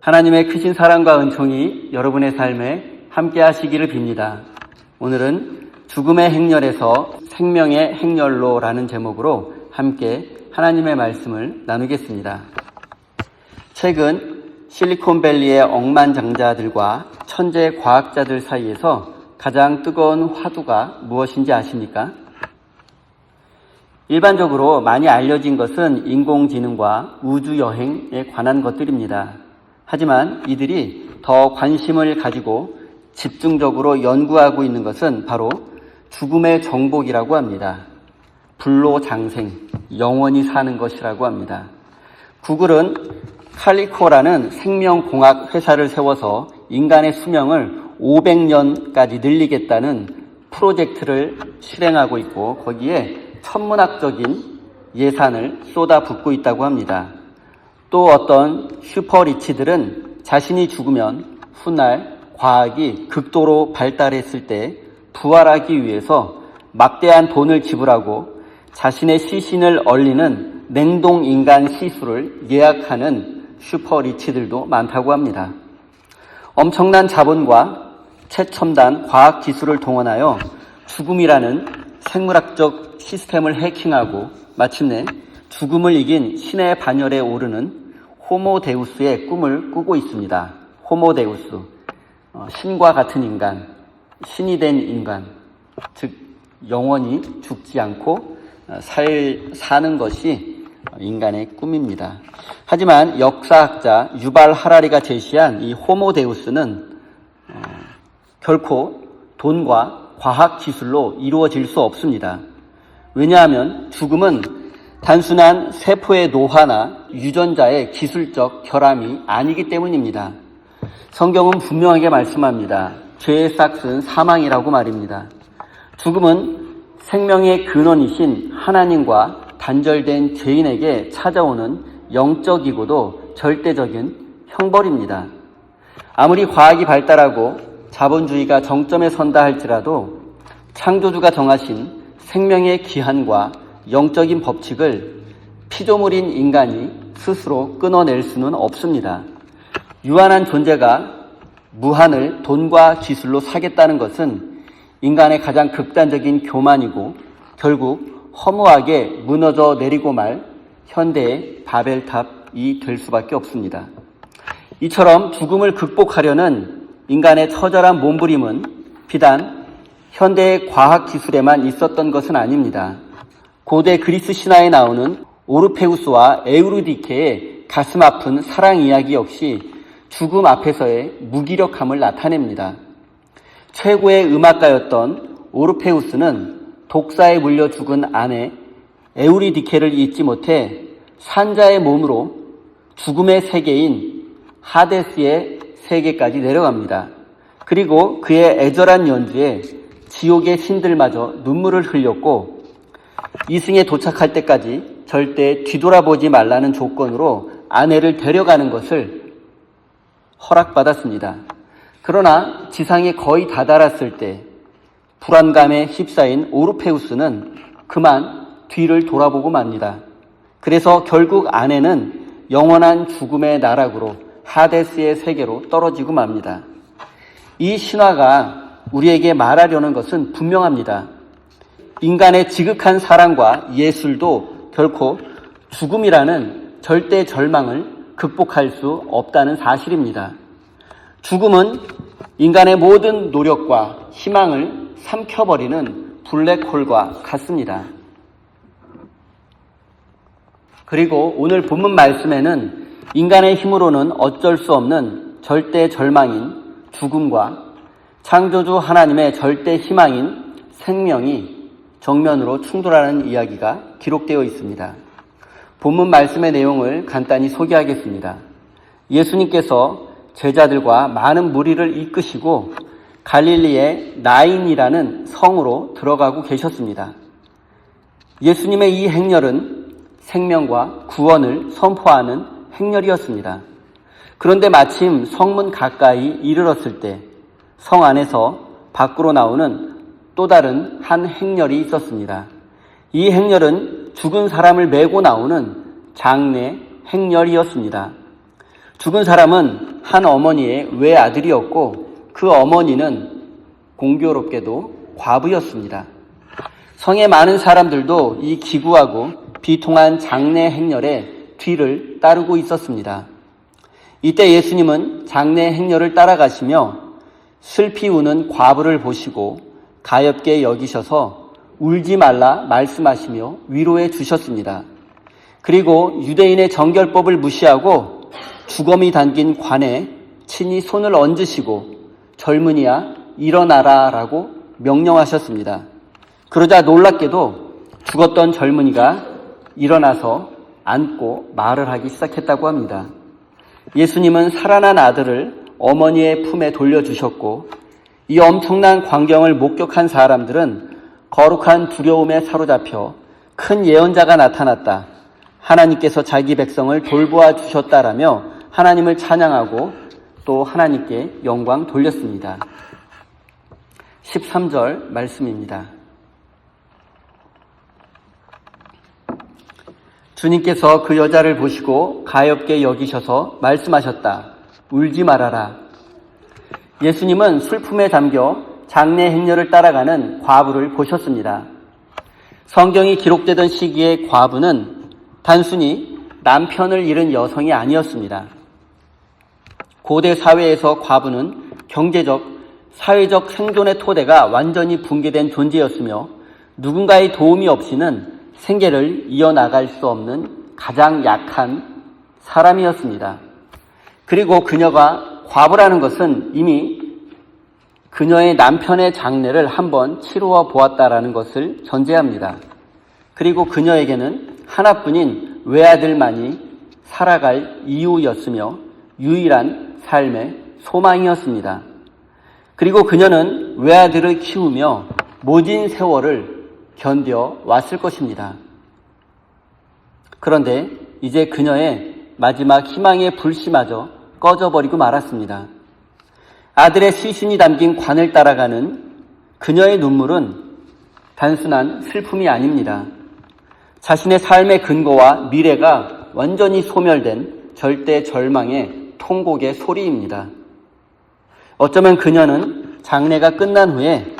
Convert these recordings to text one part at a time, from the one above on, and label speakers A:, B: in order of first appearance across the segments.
A: 하나님의 크신 사랑과 은총이 여러분의 삶에 함께 하시기를 빕니다. 오늘은 죽음의 행렬에서 생명의 행렬로라는 제목으로 함께 하나님의 말씀을 나누겠습니다. 최근 실리콘밸리의 억만장자들과 천재 과학자들 사이에서 가장 뜨거운 화두가 무엇인지 아십니까? 일반적으로 많이 알려진 것은 인공지능과 우주여행에 관한 것들입니다. 하지만 이들이 더 관심을 가지고 집중적으로 연구하고 있는 것은 바로 죽음의 정복이라고 합니다. 불로장생, 영원히 사는 것이라고 합니다. 구글은 칼리코라는 생명공학 회사를 세워서 인간의 수명을 500년까지 늘리겠다는 프로젝트를 실행하고 있고 거기에 천문학적인 예산을 쏟아붓고 있다고 합니다. 또 어떤 슈퍼리치들은 자신이 죽으면 훗날 과학이 극도로 발달했을 때 부활하기 위해서 막대한 돈을 지불하고 자신의 시신을 얼리는 냉동인간 시술을 예약하는 슈퍼리치들도 많다고 합니다. 엄청난 자본과 최첨단 과학기술을 동원하여 죽음이라는 생물학적 시스템을 해킹하고 마침내 죽음을 이긴 신의 반열에 오르는 호모데우스의 꿈을 꾸고 있습니다. 호모데우스, 신과 같은 인간, 신이 된 인간, 즉 영원히 죽지 않고 사는 것이 인간의 꿈입니다. 하지만 역사학자 유발 하라리가 제시한 이 호모데우스는 결코 돈과 과학 기술로 이루어질 수 없습니다. 왜냐하면 죽음은 단순한 세포의 노화나 유전자의 기술적 결함이 아니기 때문입니다. 성경은 분명하게 말씀합니다. 죄의 싹은 사망이라고 말입니다. 죽음은 생명의 근원이신 하나님과 단절된 죄인에게 찾아오는 영적이고도 절대적인 형벌입니다. 아무리 과학이 발달하고 자본주의가 정점에 선다 할지라도 창조주가 정하신 생명의 기한과 영적인 법칙을 피조물인 인간이 스스로 끊어낼 수는 없습니다. 유한한 존재가 무한을 돈과 기술로 사겠다는 것은 인간의 가장 극단적인 교만이고 결국 허무하게 무너져 내리고 말 현대의 바벨탑이 될 수밖에 없습니다. 이처럼 죽음을 극복하려는 인간의 처절한 몸부림은 비단 현대의 과학기술에만 있었던 것은 아닙니다. 고대 그리스 신화에 나오는 오르페우스와 에우리디케의 가슴 아픈 사랑 이야기 역시 죽음 앞에서의 무기력함을 나타냅니다. 최고의 음악가였던 오르페우스는 독사에 물려 죽은 아내 에우리디케를 잊지 못해 산자의 몸으로 죽음의 세계인 하데스의 세계까지 내려갑니다. 그리고 그의 애절한 연주에 지옥의 신들마저 눈물을 흘렸고 이승에 도착할 때까지 절대 뒤돌아보지 말라는 조건으로 아내를 데려가는 것을 허락받았습니다. 그러나 지상에 거의 다다랐을 때 불안감에 휩싸인 오르페우스는 그만 뒤를 돌아보고 맙니다. 그래서 결국 아내는 영원한 죽음의 나락으로 하데스의 세계로 떨어지고 맙니다. 이 신화가 우리에게 말하려는 것은 분명합니다. 인간의 지극한 사랑과 예술도 결코 죽음이라는 절대 절망을 극복할 수 없다는 사실입니다. 죽음은 인간의 모든 노력과 희망을 삼켜버리는 블랙홀과 같습니다. 그리고 오늘 본문 말씀에는 인간의 힘으로는 어쩔 수 없는 절대 절망인 죽음과 창조주 하나님의 절대 희망인 생명이 정면으로 충돌하는 이야기가 기록되어 있습니다. 본문 말씀의 내용을 간단히 소개하겠습니다. 예수님께서 제자들과 많은 무리를 이끄시고 갈릴리의 나인이라는 성으로 들어가고 계셨습니다. 예수님의 이 행렬은 생명과 구원을 선포하는 행렬이었습니다. 그런데 마침 성문 가까이 이르렀을 때 성 안에서 밖으로 나오는 또 다른 한 행렬이 있었습니다. 이 행렬은 죽은 사람을 메고 나오는 장례 행렬이었습니다. 죽은 사람은 한 어머니의 외아들이었고 그 어머니는 공교롭게도 과부였습니다. 성의 많은 사람들도 이 기구하고 비통한 장례 행렬의 뒤를 따르고 있었습니다. 이때 예수님은 장례 행렬을 따라가시며 슬피 우는 과부를 보시고 가엾게 여기셔서 울지 말라 말씀하시며 위로해 주셨습니다. 그리고 유대인의 정결법을 무시하고 주검이 담긴 관에 친히 손을 얹으시고 젊은이야 일어나라 라고 명령하셨습니다. 그러자 놀랍게도 죽었던 젊은이가 일어나서 앉고 말을 하기 시작했다고 합니다. 예수님은 살아난 아들을 어머니의 품에 돌려주셨고 이 엄청난 광경을 목격한 사람들은 거룩한 두려움에 사로잡혀 큰 예언자가 나타났다, 하나님께서 자기 백성을 돌보아 주셨다라며 하나님을 찬양하고 또 하나님께 영광 돌렸습니다. 13절 말씀입니다. 주님께서 그 여자를 보시고 가엾게 여기셔서 말씀하셨다. 울지 말아라. 예수님은 슬픔에 잠겨 장례 행렬을 따라가는 과부를 보셨습니다. 성경이 기록되던 시기에 과부는 단순히 남편을 잃은 여성이 아니었습니다. 고대 사회에서 과부는 경제적, 사회적 생존의 토대가 완전히 붕괴된 존재였으며 누군가의 도움이 없이는 생계를 이어나갈 수 없는 가장 약한 사람이었습니다. 그리고 그녀가 과부라는 것은 이미 그녀의 남편의 장례를 한번 치루어 보았다라는 것을 전제합니다. 그리고 그녀에게는 하나뿐인 외아들만이 살아갈 이유였으며 유일한 삶의 소망이었습니다. 그리고 그녀는 외아들을 키우며 모진 세월을 견뎌왔을 것입니다. 그런데 이제 그녀의 마지막 희망의 불씨마저 꺼져버리고 말았습니다. 아들의 시신이 담긴 관을 따라가는 그녀의 눈물은 단순한 슬픔이 아닙니다. 자신의 삶의 근거와 미래가 완전히 소멸된 절대 절망의 통곡의 소리입니다. 어쩌면 그녀는 장례가 끝난 후에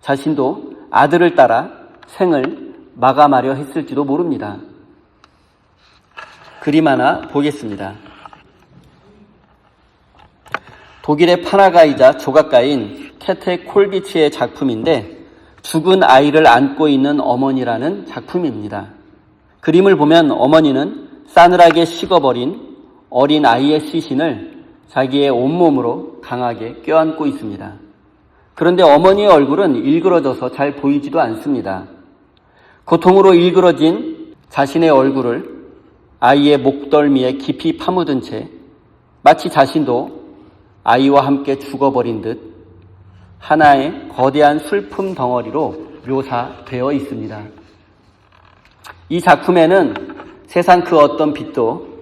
A: 자신도 아들을 따라 생을 마감하려 했을지도 모릅니다. 그림 하나 보겠습니다. 독일의 판화가이자 조각가인 캐테 콜비츠의 작품인데 죽은 아이를 안고 있는 어머니라는 작품입니다. 그림을 보면 어머니는 싸늘하게 식어버린 어린 아이의 시신을 자기의 온몸으로 강하게 껴안고 있습니다. 그런데 어머니의 얼굴은 일그러져서 잘 보이지도 않습니다. 고통으로 일그러진 자신의 얼굴을 아이의 목덜미에 깊이 파묻은 채 마치 자신도 아이와 함께 죽어버린 듯 하나의 거대한 슬픔 덩어리로 묘사되어 있습니다. 이 작품에는 세상 그 어떤 빛도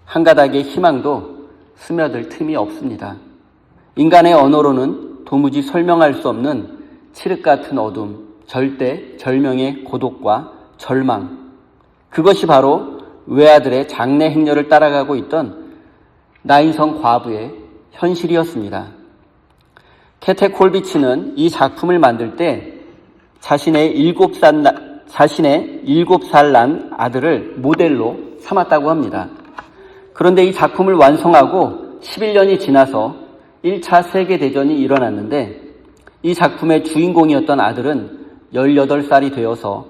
A: 한 가닥의 희망도 스며들 틈이 없습니다. 인간의 언어로는 도무지 설명할 수 없는 칠흑 같은 어둠, 절대 절명의 고독과 절망, 그것이 바로 외아들의 장례 행렬을 따라가고 있던 나인성 과부의 현실이었습니다. 캐테 콜비츠는 이 작품을 만들 때 자신의 7살 난 아들을 모델로 삼았다고 합니다. 그런데 이 작품을 완성하고 11년이 지나서 1차 세계대전이 일어났는데 이 작품의 주인공이었던 아들은 18살이 되어서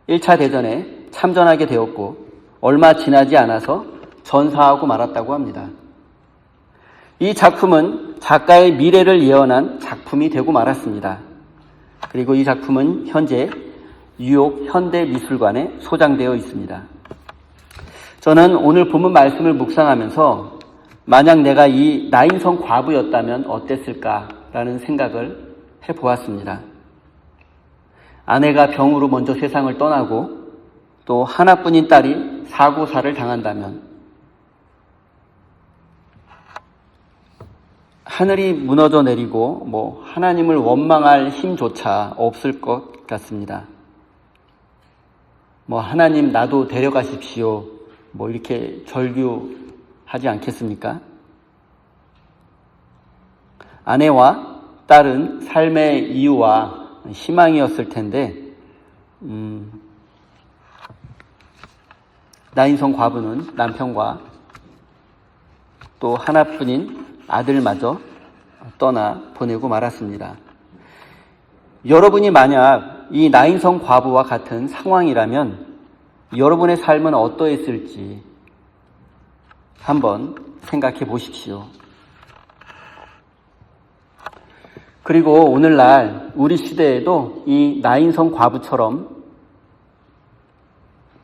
A: 1차 대전에 참전하게 되었고 얼마 지나지 않아서 전사하고 말았다고 합니다. 이 작품은 작가의 미래를 예언한 작품이 되고 말았습니다. 그리고 이 작품은 현재 뉴욕 현대미술관에 소장되어 있습니다. 저는 오늘 본문 말씀을 묵상하면서 만약 내가 이 나인성 과부였다면 어땠을까라는 생각을 해보았습니다. 아내가 병으로 먼저 세상을 떠나고 또 하나뿐인 딸이 사고사를 당한다면 하늘이 무너져 내리고 하나님을 원망할 힘조차 없을 것 같습니다. 하나님 나도 데려가십시오. 이렇게 절규하지 않겠습니까? 아내와 딸은 삶의 이유와 희망이었을 텐데 나인성 과부는 남편과 또 하나뿐인 아들마저 떠나 보내고 말았습니다. 여러분이 만약 이 나인성 과부와 같은 상황이라면 여러분의 삶은 어떠했을지 한번 생각해 보십시오. 그리고 오늘날 우리 시대에도 이 나인성 과부처럼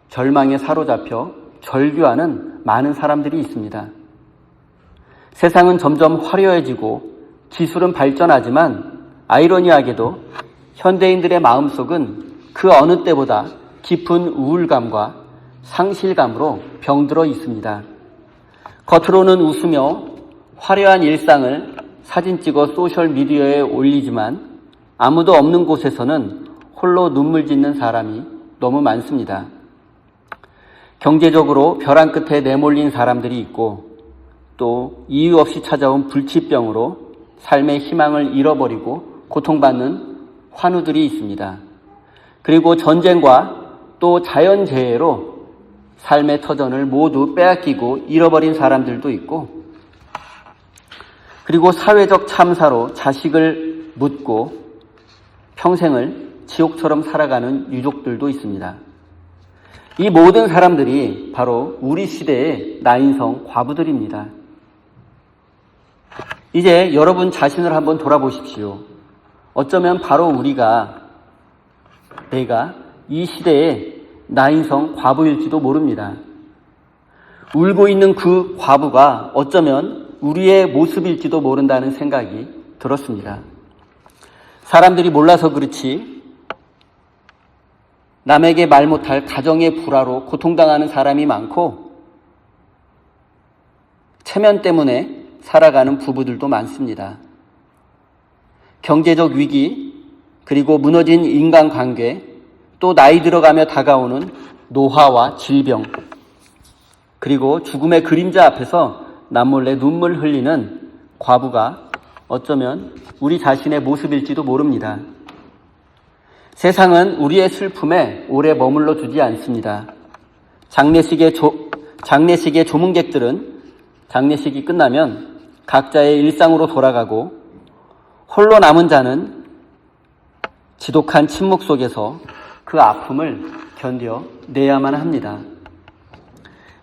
A: 절망에 사로잡혀 절규하는 많은 사람들이 있습니다. 세상은 점점 화려해지고 기술은 발전하지만 아이러니하게도 현대인들의 마음속은 그 어느 때보다 깊은 우울감과 상실감으로 병들어 있습니다. 겉으로는 웃으며 화려한 일상을 사진 찍어 소셜미디어에 올리지만 아무도 없는 곳에서는 홀로 눈물 짓는 사람이 너무 많습니다. 경제적으로 벼랑 끝에 내몰린 사람들이 있고 또 이유 없이 찾아온 불치병으로 삶의 희망을 잃어버리고 고통받는 환우들이 있습니다. 그리고 전쟁과 또 자연재해로 삶의 터전을 모두 빼앗기고 잃어버린 사람들도 있고, 그리고 사회적 참사로 자식을 묻고 평생을 지옥처럼 살아가는 유족들도 있습니다. 이 모든 사람들이 바로 우리 시대의 나인성 과부들입니다. 이제 여러분 자신을 한번 돌아보십시오. 어쩌면 바로 내가 이 시대의 나인성 과부일지도 모릅니다. 울고 있는 그 과부가 어쩌면 우리의 모습일지도 모른다는 생각이 들었습니다. 사람들이 몰라서 그렇지 남에게 말 못할 가정의 불화로 고통당하는 사람이 많고 체면 때문에 살아가는 부부들도 많습니다. 경제적 위기, 그리고 무너진 인간관계, 또 나이 들어가며 다가오는 노화와 질병, 그리고 죽음의 그림자 앞에서 남몰래 눈물 흘리는 과부가 어쩌면 우리 자신의 모습일지도 모릅니다. 세상은 우리의 슬픔에 오래 머물러 두지 않습니다. 장례식의 조문객들은 장례식이 끝나면 각자의 일상으로 돌아가고 홀로 남은 자는 지독한 침묵 속에서 그 아픔을 견뎌내야만 합니다.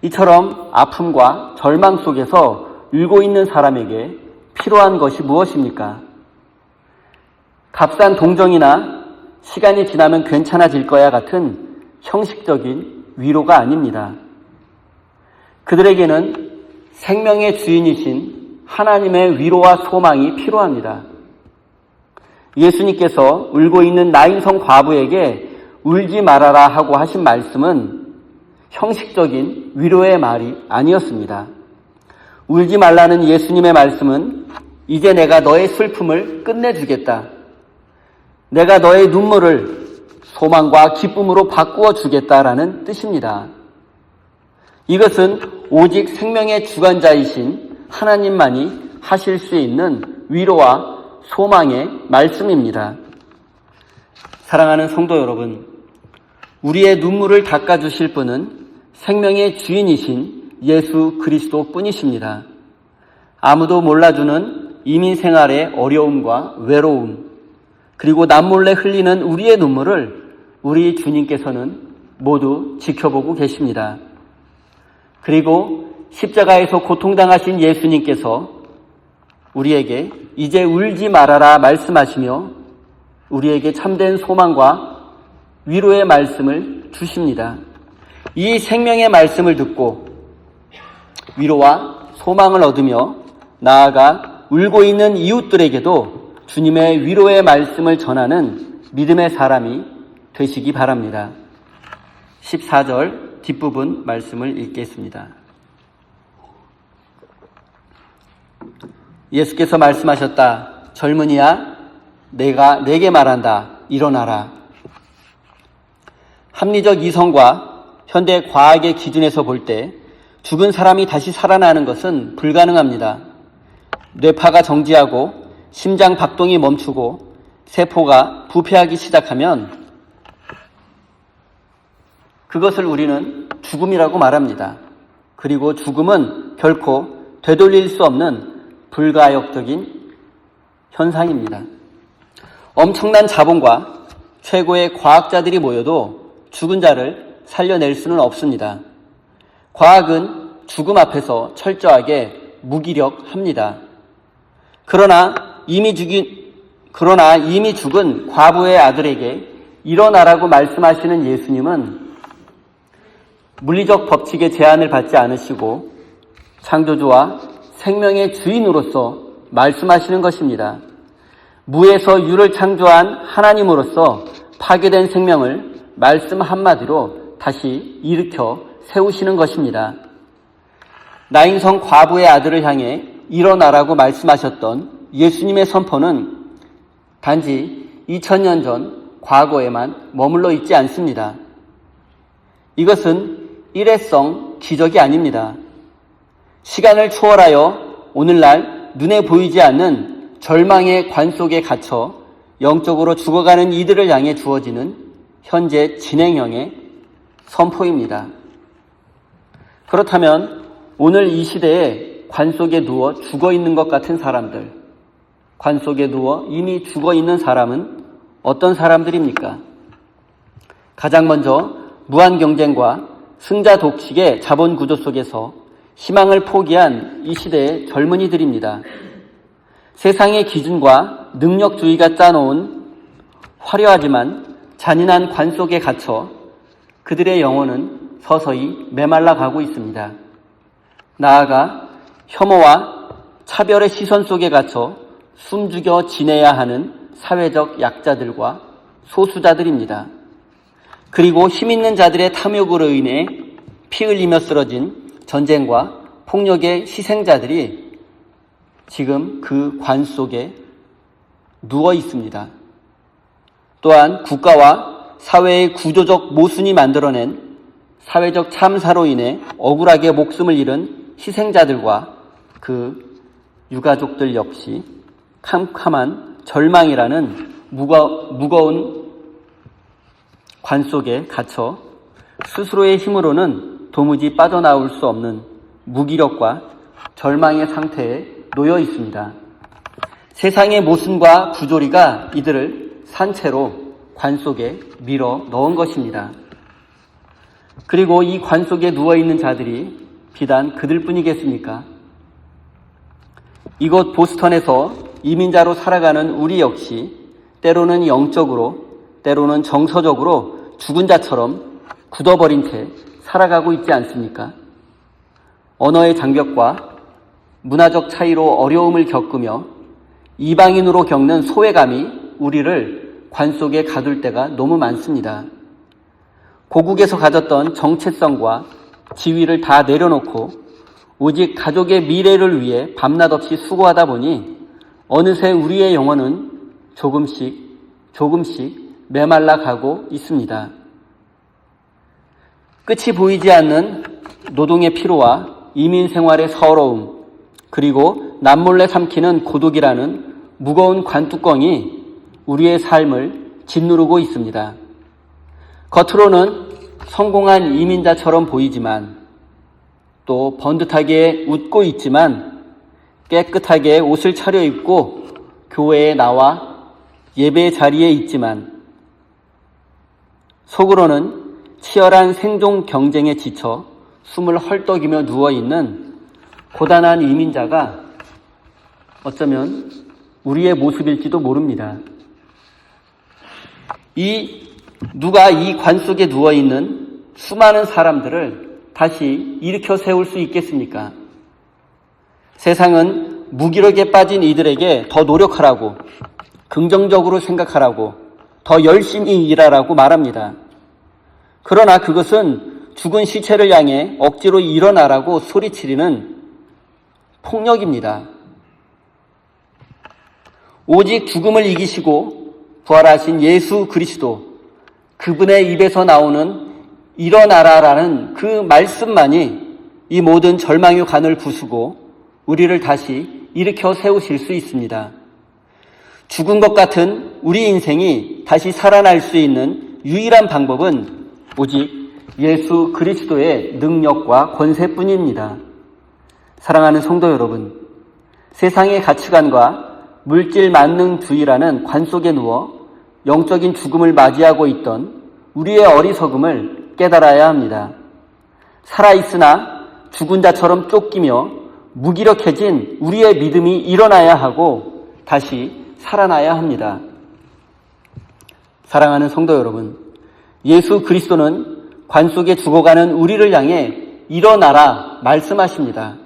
A: 이처럼 아픔과 절망 속에서 울고 있는 사람에게 필요한 것이 무엇입니까? 값싼 동정이나 시간이 지나면 괜찮아질 거야 같은 형식적인 위로가 아닙니다. 그들에게는 생명의 주인이신 하나님의 위로와 소망이 필요합니다. 예수님께서 울고 있는 나인성 과부에게 울지 말아라 하고 하신 말씀은 형식적인 위로의 말이 아니었습니다. 울지 말라는 예수님의 말씀은 이제 내가 너의 슬픔을 끝내주겠다. 내가 너의 눈물을 소망과 기쁨으로 바꾸어 주겠다라는 뜻입니다. 이것은 오직 생명의 주관자이신 하나님만이 하실 수 있는 위로와 소망의 말씀입니다. 사랑하는 성도 여러분, 우리의 눈물을 닦아주실 분은 생명의 주인이신 예수 그리스도 뿐이십니다. 아무도 몰라주는 이민 생활의 어려움과 외로움, 그리고 남몰래 흘리는 우리의 눈물을 우리 주님께서는 모두 지켜보고 계십니다. 그리고 십자가에서 고통당하신 예수님께서 우리에게 이제 울지 말아라 말씀하시며 우리에게 참된 소망과 위로의 말씀을 주십니다. 이 생명의 말씀을 듣고 위로와 소망을 얻으며 나아가 울고 있는 이웃들에게도 주님의 위로의 말씀을 전하는 믿음의 사람이 되시기 바랍니다. 14절 뒷부분 말씀을 읽겠습니다. 예수께서 말씀하셨다. 젊은이야, 내가 네게 말한다. 일어나라. 합리적 이성과 현대 과학의 기준에서 볼 때 죽은 사람이 다시 살아나는 것은 불가능합니다. 뇌파가 정지하고 심장 박동이 멈추고 세포가 부패하기 시작하면 그것을 우리는 죽음이라고 말합니다. 그리고 죽음은 결코 되돌릴 수 없는 불가역적인 현상입니다. 엄청난 자본과 최고의 과학자들이 모여도 죽은 자를 살려낼 수는 없습니다. 과학은 죽음 앞에서 철저하게 무기력합니다. 그러나 이미 죽은 과부의 아들에게 일어나라고 말씀하시는 예수님은 물리적 법칙의 제한을 받지 않으시고 창조주와 생명의 주인으로서 말씀하시는 것입니다. 무에서 유를 창조한 하나님으로서 파괴된 생명을 말씀 한마디로 다시 일으켜 세우시는 것입니다. 나인성 과부의 아들을 향해 일어나라고 말씀하셨던 예수님의 선포는 단지 2000년 전 과거에만 머물러 있지 않습니다. 이것은 일회성 기적이 아닙니다. 시간을 초월하여 오늘날 눈에 보이지 않는 절망의 관 속에 갇혀 영적으로 죽어가는 이들을 향해 주어지는 현재 진행형의 선포입니다. 그렇다면 오늘 이 시대에 관 속에 누워 죽어 있는 것 같은 사람들, 관 속에 누워 이미 죽어 있는 사람은 어떤 사람들입니까? 가장 먼저 무한 경쟁과 승자 독식의 자본 구조 속에서 희망을 포기한 이 시대의 젊은이들입니다. 세상의 기준과 능력주의가 짜놓은 화려하지만 잔인한 관 속에 갇혀 그들의 영혼은 서서히 메말라 가고 있습니다. 나아가 혐오와 차별의 시선 속에 갇혀 숨죽여 지내야 하는 사회적 약자들과 소수자들입니다. 그리고 힘있는 자들의 탐욕으로 인해 피 흘리며 쓰러진 전쟁과 폭력의 희생자들이 지금 그 관 속에 누워 있습니다. 또한 국가와 사회의 구조적 모순이 만들어낸 사회적 참사로 인해 억울하게 목숨을 잃은 희생자들과 그 유가족들 역시 캄캄한 절망이라는 무거운 관 속에 갇혀 스스로의 힘으로는 도무지 빠져나올 수 없는 무기력과 절망의 상태에 놓여 있습니다. 세상의 모순과 부조리가 이들을 산채로 관 속에 밀어 넣은 것입니다. 그리고 이 관 속에 누워있는 자들이 비단 그들뿐이겠습니까? 이곳 보스턴에서 이민자로 살아가는 우리 역시 때로는 영적으로 때로는 정서적으로 죽은 자처럼 굳어버린 채 살아가고 있지 않습니까? 언어의 장벽과 문화적 차이로 어려움을 겪으며 이방인으로 겪는 소외감이 우리를 관 속에 가둘 때가 너무 많습니다. 고국에서 가졌던 정체성과 지위를 다 내려놓고 오직 가족의 미래를 위해 밤낮 없이 수고하다 보니 어느새 우리의 영혼은 조금씩 메말라 가고 있습니다. 끝이 보이지 않는 노동의 피로와 이민 생활의 서러움, 그리고 남몰래 삼키는 고독이라는 무거운 관뚜껑이 우리의 삶을 짓누르고 있습니다. 겉으로는 성공한 이민자처럼 보이지만 또 번듯하게 웃고 있지만 깨끗하게 옷을 차려입고 교회에 나와 예배 자리에 있지만 속으로는 치열한 생존 경쟁에 지쳐 숨을 헐떡이며 누워있는 고단한 이민자가 어쩌면 우리의 모습일지도 모릅니다. 누가 이 관 속에 누워있는 수많은 사람들을 다시 일으켜 세울 수 있겠습니까? 세상은 무기력에 빠진 이들에게 더 노력하라고, 긍정적으로 생각하라고, 더 열심히 일하라고 말합니다. 그러나 그것은 죽은 시체를 향해 억지로 일어나라고 소리치리는 폭력입니다. 오직 죽음을 이기시고 부활하신 예수 그리스도, 그분의 입에서 나오는 일어나라라는 그 말씀만이 이 모든 절망의 관을 부수고 우리를 다시 일으켜 세우실 수 있습니다. 죽은 것 같은 우리 인생이 다시 살아날 수 있는 유일한 방법은 오직 예수 그리스도의 능력과 권세뿐입니다. 사랑하는 성도 여러분, 세상의 가치관과 물질 만능주의라는 관 속에 누워 영적인 죽음을 맞이하고 있던 우리의 어리석음을 깨달아야 합니다. 살아있으나 죽은 자처럼 쫓기며 무기력해진 우리의 믿음이 일어나야 하고 다시 살아나야 합니다. 사랑하는 성도 여러분, 예수 그리스도는 관 속에 죽어가는 우리를 향해 일어나라 말씀하십니다.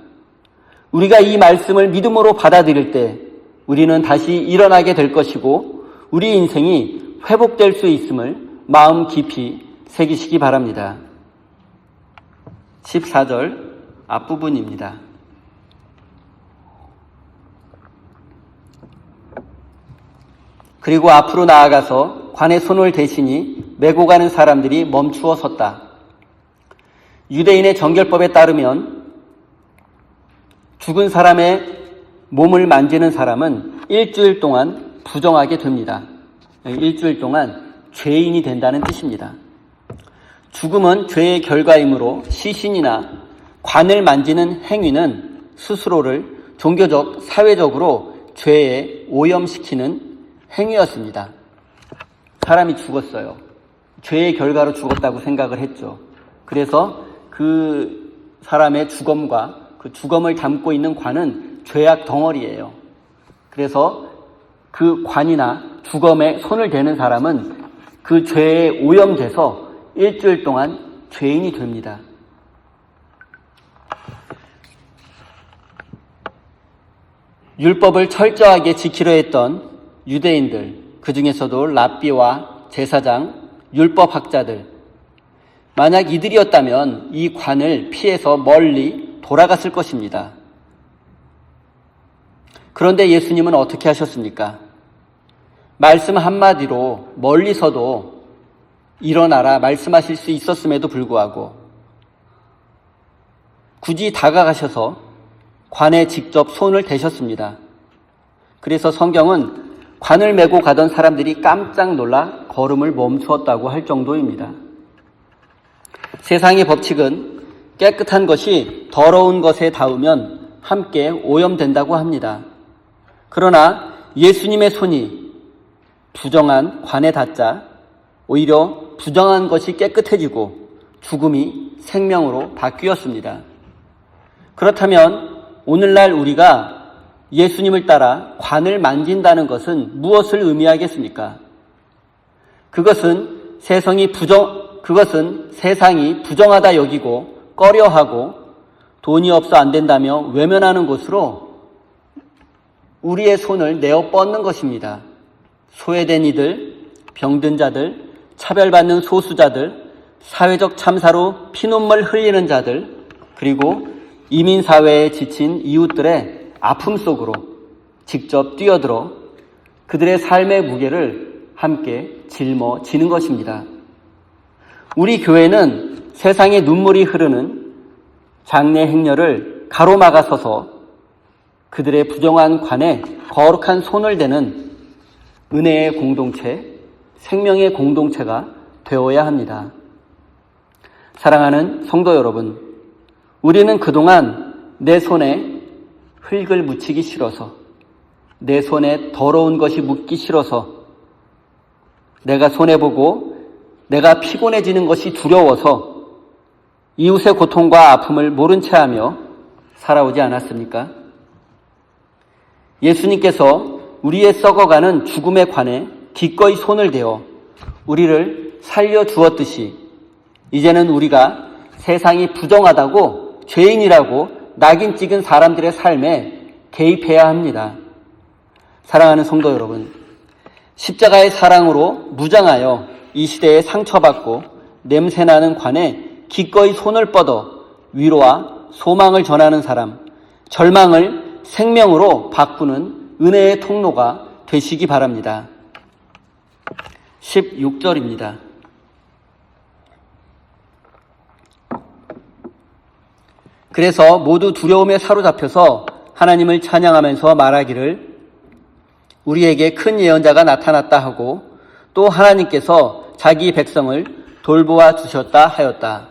A: 우리가 이 말씀을 믿음으로 받아들일 때 우리는 다시 일어나게 될 것이고 우리 인생이 회복될 수 있음을 마음 깊이 새기시기 바랍니다. 14절 앞부분입니다. 그리고 앞으로 나아가서 관의 손을 대시니 메고 가는 사람들이 멈추어 섰다. 유대인의 정결법에 따르면 죽은 사람의 몸을 만지는 사람은 일주일 동안 부정하게 됩니다. 일주일 동안 죄인이 된다는 뜻입니다. 죽음은 죄의 결과이므로 시신이나 관을 만지는 행위는 스스로를 종교적, 사회적으로 죄에 오염시키는 행위였습니다. 사람이 죽었어요. 죄의 결과로 죽었다고 생각을 했죠. 그래서 그 사람의 죽음과 그 죽음을 담고 있는 관은 죄악 덩어리예요. 그래서 그 관이나 죽음에 손을 대는 사람은 그 죄에 오염돼서 일주일 동안 죄인이 됩니다. 율법을 철저하게 지키려 했던 유대인들, 그 중에서도 랍비와 제사장, 율법학자들, 만약 이들이었다면 이 관을 피해서 멀리 돌아갔을 것입니다. 그런데 예수님은 어떻게 하셨습니까? 말씀 한마디로 멀리서도 일어나라 말씀하실 수 있었음에도 불구하고 굳이 다가가셔서 관에 직접 손을 대셨습니다. 그래서 성경은 관을 메고 가던 사람들이 깜짝 놀라 걸음을 멈추었다고 할 정도입니다. 세상의 법칙은 깨끗한 것이 더러운 것에 닿으면 함께 오염된다고 합니다. 그러나 예수님의 손이 부정한 관에 닿자 오히려 부정한 것이 깨끗해지고 죽음이 생명으로 바뀌었습니다. 그렇다면 오늘날 우리가 예수님을 따라 관을 만진다는 것은 무엇을 의미하겠습니까? 그것은 세상이 부정하다 여기고 꺼려하고 돈이 없어 안 된다며 외면하는 것으로 우리의 손을 내어 뻗는 것입니다. 소외된 이들, 병든 자들, 차별받는 소수자들, 사회적 참사로 피눈물 흘리는 자들, 그리고 이민사회에 지친 이웃들의 아픔 속으로 직접 뛰어들어 그들의 삶의 무게를 함께 짊어지는 것입니다. 우리 교회는 세상에 눈물이 흐르는 장례 행렬을 가로막아서서 그들의 부정한 관에 거룩한 손을 대는 은혜의 공동체, 생명의 공동체가 되어야 합니다. 사랑하는 성도 여러분, 우리는 그동안 내 손에 흙을 묻히기 싫어서, 내 손에 더러운 것이 묻기 싫어서, 내가 손해보고 내가 피곤해지는 것이 두려워서 이웃의 고통과 아픔을 모른 채 하며 살아오지 않았습니까? 예수님께서 우리의 썩어가는 죽음에 관해 기꺼이 손을 대어 우리를 살려주었듯이 이제는 우리가 세상이 부정하다고 죄인이라고 낙인 찍은 사람들의 삶에 개입해야 합니다. 사랑하는 성도 여러분, 십자가의 사랑으로 무장하여 이 시대에 상처받고 냄새나는 관에 기꺼이 손을 뻗어 위로와 소망을 전하는 사람, 절망을 생명으로 바꾸는 은혜의 통로가 되시기 바랍니다. 16절입니다. 그래서 모두 두려움에 사로잡혀서 하나님을 찬양하면서 말하기를 우리에게 큰 예언자가 나타났다 하고 또 하나님께서 자기 백성을 돌보아 주셨다 하였다.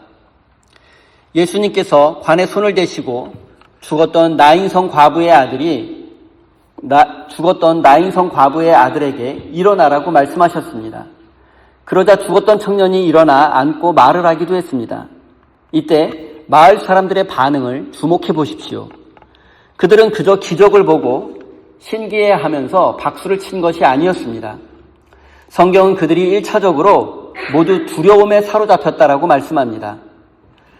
A: 예수님께서 관에 손을 대시고 죽었던 나인성 과부의 아들에게 일어나라고 말씀하셨습니다. 그러자 죽었던 청년이 일어나 앉고 말을 하기도 했습니다. 이때 마을 사람들의 반응을 주목해 보십시오. 그들은 그저 기적을 보고 신기해하면서 박수를 친 것이 아니었습니다. 성경은 그들이 1차적으로 모두 두려움에 사로잡혔다라고 말씀합니다.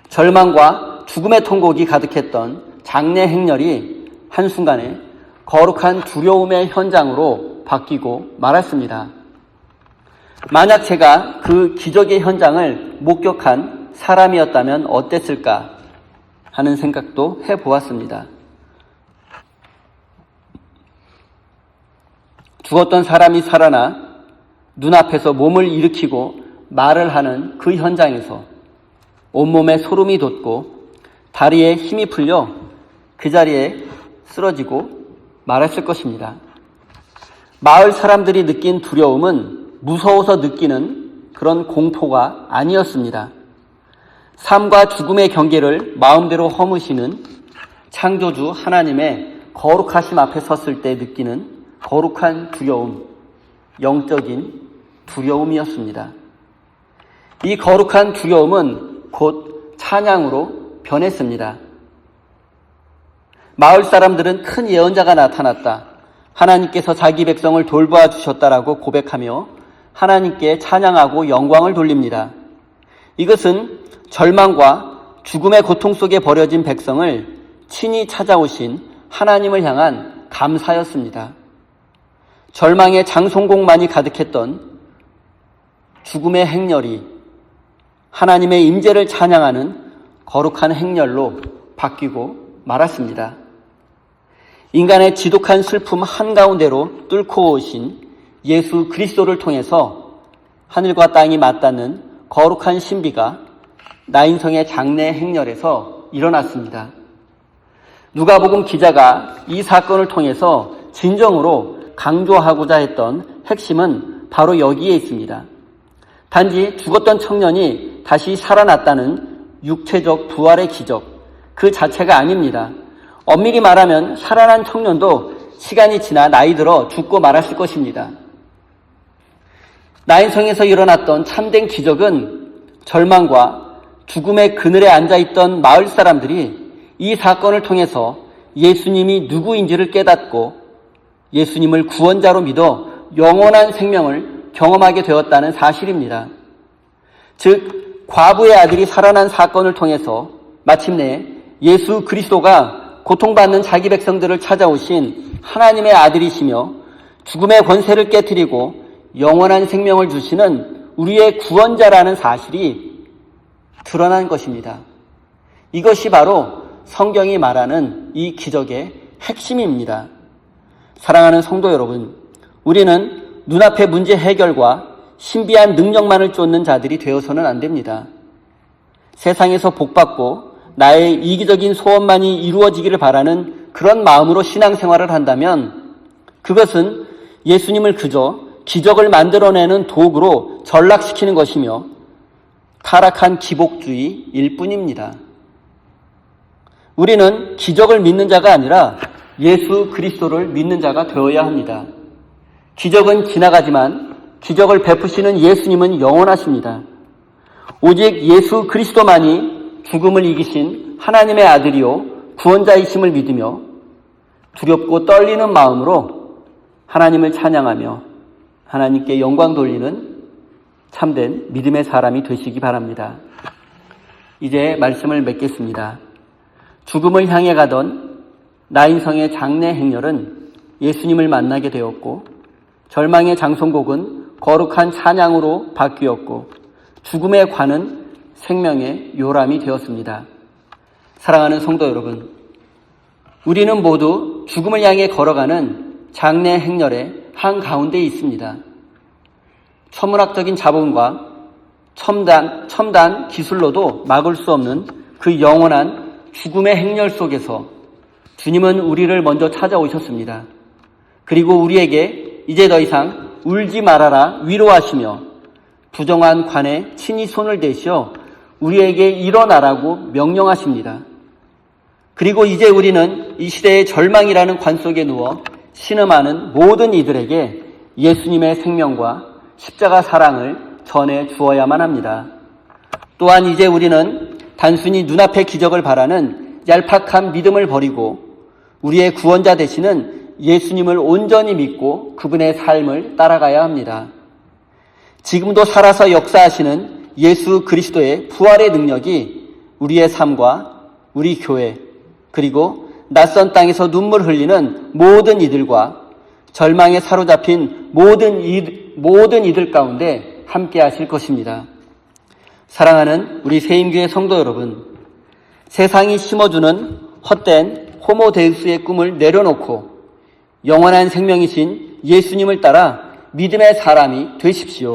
A: 절망과 죽음의 통곡이 가득했던 장례 행렬이 한순간에 거룩한 두려움의 현장으로 바뀌고 말았습니다. 만약 제가 그 기적의 현장을 목격한 사람이었다면 어땠을까 하는 생각도 해보았습니다. 죽었던 사람이 살아나 눈앞에서 몸을 일으키고 말을 하는 그 현장에서 온몸에 소름이 돋고 다리에 힘이 풀려 그 자리에 쓰러지고 말았을 것입니다. 마을 사람들이 느낀 두려움은 무서워서 느끼는 그런 공포가 아니었습니다. 삶과 죽음의 경계를 마음대로 허무시는 창조주 하나님의 거룩하심 앞에 섰을 때 느끼는 거룩한 두려움, 영적인 두려움이었습니다. 이 거룩한 두려움은 곧 찬양으로 변했습니다. 마을 사람들은 큰 예언자가 나타났다, 하나님께서 자기 백성을 돌보아 주셨다라고 고백하며 하나님께 찬양하고 영광을 돌립니다. 이것은 절망과 죽음의 고통 속에 버려진 백성을 친히 찾아오신 하나님을 향한 감사였습니다. 절망의 장송곡만이 가득했던 죽음의 행렬이 하나님의 임재를 찬양하는 거룩한 행렬로 바뀌고 말았습니다. 인간의 지독한 슬픔 한가운데로 뚫고 오신 예수 그리스도를 통해서 하늘과 땅이 맞닿는 거룩한 신비가 나인성의 장례 행렬에서 일어났습니다. 누가복음 기자가 이 사건을 통해서 진정으로 강조하고자 했던 핵심은 바로 여기에 있습니다. 단지 죽었던 청년이 다시 살아났다는 육체적 부활의 기적 그 자체가 아닙니다. 엄밀히 말하면 살아난 청년도 시간이 지나 나이 들어 죽고 말았을 것입니다. 나인성에서 일어났던 참된 기적은 절망과 죽음의 그늘에 앉아있던 마을 사람들이 이 사건을 통해서 예수님이 누구인지를 깨닫고 예수님을 구원자로 믿어 영원한 생명을 경험하게 되었다는 사실입니다. 즉, 과부의 아들이 살아난 사건을 통해서 마침내 예수 그리스도가 고통받는 자기 백성들을 찾아오신 하나님의 아들이시며 죽음의 권세를 깨트리고 영원한 생명을 주시는 우리의 구원자라는 사실이 드러난 것입니다. 이것이 바로 성경이 말하는 이 기적의 핵심입니다. 사랑하는 성도 여러분, 우리는 눈앞의 문제 해결과 신비한 능력만을 쫓는 자들이 되어서는 안 됩니다. 세상에서 복받고 나의 이기적인 소원만이 이루어지기를 바라는 그런 마음으로 신앙생활을 한다면 그것은 예수님을 그저 기적을 만들어내는 도구로 전락시키는 것이며 타락한 기복주의일 뿐입니다. 우리는 기적을 믿는 자가 아니라 예수 그리스도를 믿는 자가 되어야 합니다. 기적은 지나가지만 기적을 베푸시는 예수님은 영원하십니다. 오직 예수 그리스도만이 죽음을 이기신 하나님의 아들이요 구원자이심을 믿으며 두렵고 떨리는 마음으로 하나님을 찬양하며 하나님께 영광 돌리는 참된 믿음의 사람이 되시기 바랍니다. 이제 말씀을 맺겠습니다. 죽음을 향해 가던 나인성의 장례 행렬은 예수님을 만나게 되었고 절망의 장송곡은 거룩한 찬양으로 바뀌었고 죽음의 관은 생명의 요람이 되었습니다. 사랑하는 성도 여러분, 우리는 모두 죽음을 향해 걸어가는 장례 행렬의 한가운데 있습니다. 천문학적인 자본과 첨단 기술로도 막을 수 없는 그 영원한 죽음의 행렬 속에서 주님은 우리를 먼저 찾아오셨습니다. 그리고 우리에게 이제 더 이상 울지 말아라 위로하시며 부정한 관에 친히 손을 대시어 우리에게 일어나라고 명령하십니다. 그리고 이제 우리는 이 시대의 절망이라는 관 속에 누워 신음하는 모든 이들에게 예수님의 생명과 십자가 사랑을 전해 주어야만 합니다. 또한 이제 우리는 단순히 눈앞의 기적을 바라는 얄팍한 믿음을 버리고 우리의 구원자 되시는 예수님을 온전히 믿고 그분의 삶을 따라가야 합니다. 지금도 살아서 역사하시는 예수 그리스도의 부활의 능력이 우리의 삶과 우리 교회 그리고 낯선 땅에서 눈물 흘리는 모든 이들과 절망에 사로잡힌 모든 이들 가운데 함께 하실 것입니다. 사랑하는 우리 세임교회 성도 여러분, 세상이 심어주는 헛된 호모데우스의 꿈을 내려놓고 영원한 생명이신 예수님을 따라 믿음의 사람이 되십시오.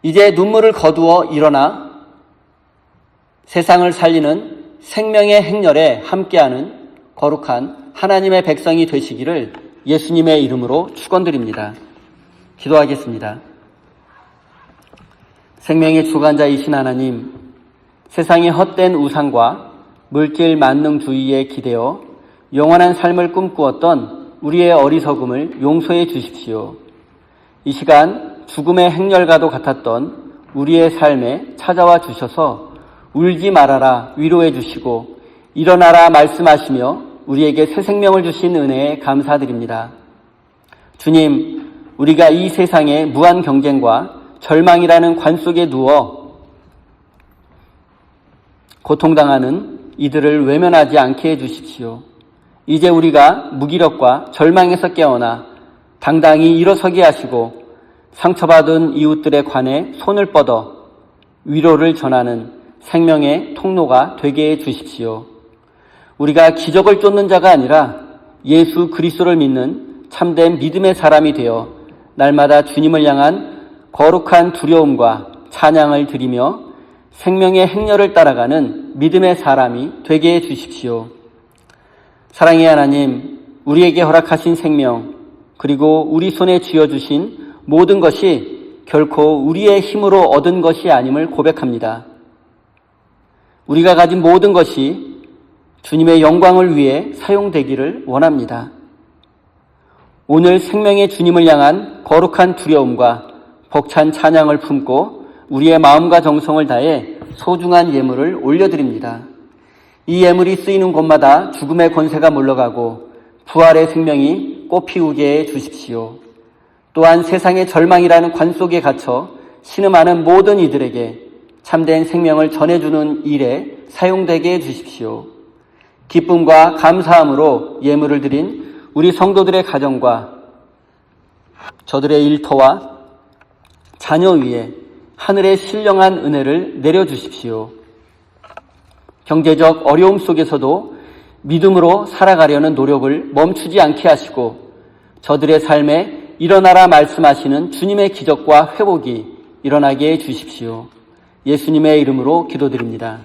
A: 이제 눈물을 거두어 일어나 세상을 살리는 생명의 행렬에 함께하는 거룩한 하나님의 백성이 되시기를 예수님의 이름으로 축원드립니다. 기도하겠습니다. 생명의 주관자이신 하나님, 세상의 헛된 우상과 물질 만능주의에 기대어 영원한 삶을 꿈꾸었던 우리의 어리석음을 용서해 주십시오. 이 시간 죽음의 행렬과도 같았던 우리의 삶에 찾아와 주셔서 울지 말아라 위로해 주시고 일어나라 말씀하시며 우리에게 새 생명을 주신 은혜에 감사드립니다. 주님, 우리가 이 세상의 무한 경쟁과 절망이라는 관 속에 누워 고통당하는 이들을 외면하지 않게 해주십시오. 이제 우리가 무기력과 절망에서 깨어나 당당히 일어서게 하시고 상처받은 이웃들에 관해 손을 뻗어 위로를 전하는 생명의 통로가 되게 해주십시오. 우리가 기적을 쫓는 자가 아니라 예수 그리스도를 믿는 참된 믿음의 사람이 되어 날마다 주님을 향한 거룩한 두려움과 찬양을 드리며 생명의 행렬을 따라가는 믿음의 사람이 되게 해주십시오. 사랑의 하나님, 우리에게 허락하신 생명 그리고 우리 손에 쥐어주신 모든 것이 결코 우리의 힘으로 얻은 것이 아님을 고백합니다. 우리가 가진 모든 것이 주님의 영광을 위해 사용되기를 원합니다. 오늘 생명의 주님을 향한 거룩한 두려움과 벅찬 찬양을 품고 우리의 마음과 정성을 다해 소중한 예물을 올려드립니다. 이 예물이 쓰이는 곳마다 죽음의 권세가 물러가고 부활의 생명이 꽃피우게 해 주십시오. 또한 세상의 절망이라는 관 속에 갇혀 신음하는 모든 이들에게 참된 생명을 전해주는 일에 사용되게 해 주십시오. 기쁨과 감사함으로 예물을 드린 우리 성도들의 가정과 저들의 일터와 자녀 위에 하늘의 신령한 은혜를 내려주십시오. 경제적 어려움 속에서도 믿음으로 살아가려는 노력을 멈추지 않게 하시고 저들의 삶에 일어나라 말씀하시는 주님의 기적과 회복이 일어나게 해 주십시오. 예수님의 이름으로 기도드립니다.